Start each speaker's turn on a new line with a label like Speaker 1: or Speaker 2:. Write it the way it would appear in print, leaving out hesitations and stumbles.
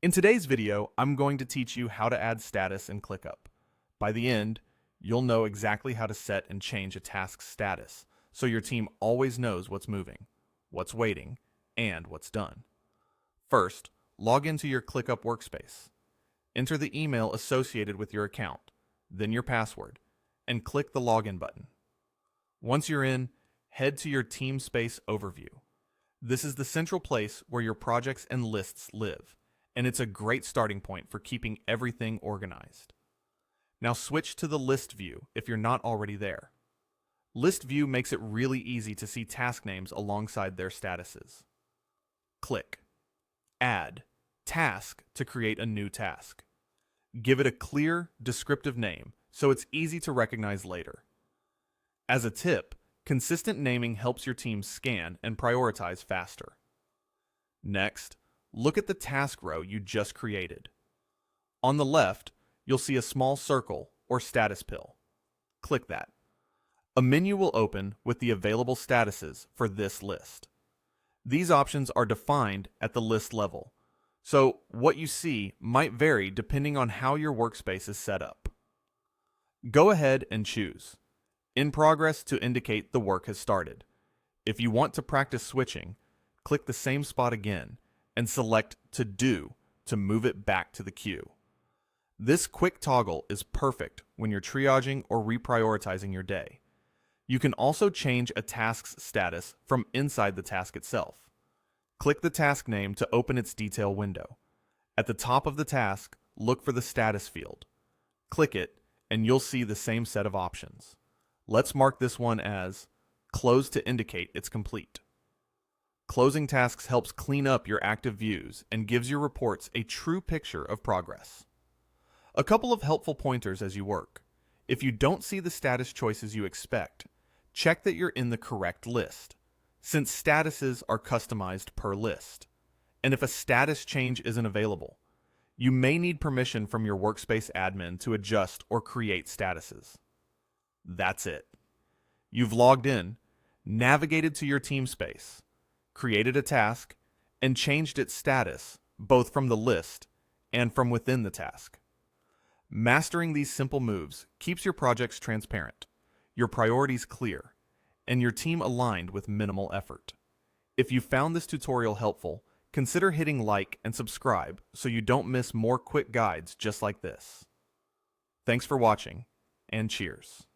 Speaker 1: In today's video, I'm going to teach you how to add status in ClickUp. By the end, you'll know exactly how to set and change a task's status, so your team always knows what's moving, what's waiting, and what's done. First, log into your ClickUp workspace. Enter the email associated with your account, then your password, and click the Login button. Once you're in, head to your Team Space overview. This is the central place where your projects and lists live, and it's a great starting point for keeping everything organized. Now switch to the List view if you're not already there. List view makes it really easy to see task names alongside their statuses. Click Add Task to create a new task. Give it a clear, descriptive name so it's easy to recognize later. As a tip, consistent naming helps your team scan and prioritize faster. Next, look at the task row you just created. On the left, you'll see a small circle or status pill. Click that. A menu will open with the available statuses for this list. These options are defined at the list level, so what you see might vary depending on how your workspace is set up. Go ahead and choose In Progress to indicate the work has started. If you want to practice switching, click the same spot again and select To Do to move it back to the queue. This quick toggle is perfect when you're triaging or reprioritizing your day. You can also change a task's status from inside the task itself. Click the task name to open its detail window. At the top of the task, look for the status field. Click it, and you'll see the same set of options. Let's mark this one as Close to indicate it's complete. Closing tasks helps clean up your active views and gives your reports a true picture of progress. A couple of helpful pointers as you work. If you don't see the status choices you expect, check that you're in the correct list, since statuses are customized per list. And if a status change isn't available, you may need permission from your workspace admin to adjust or create statuses. That's it. You've logged in, navigated to your team space, created a task, and changed its status, both from the list and from within the task. Mastering these simple moves keeps your projects transparent, your priorities clear, and your team aligned with minimal effort. If you found this tutorial helpful, consider hitting like and subscribe so you don't miss more quick guides just like this. Thanks for watching, and cheers.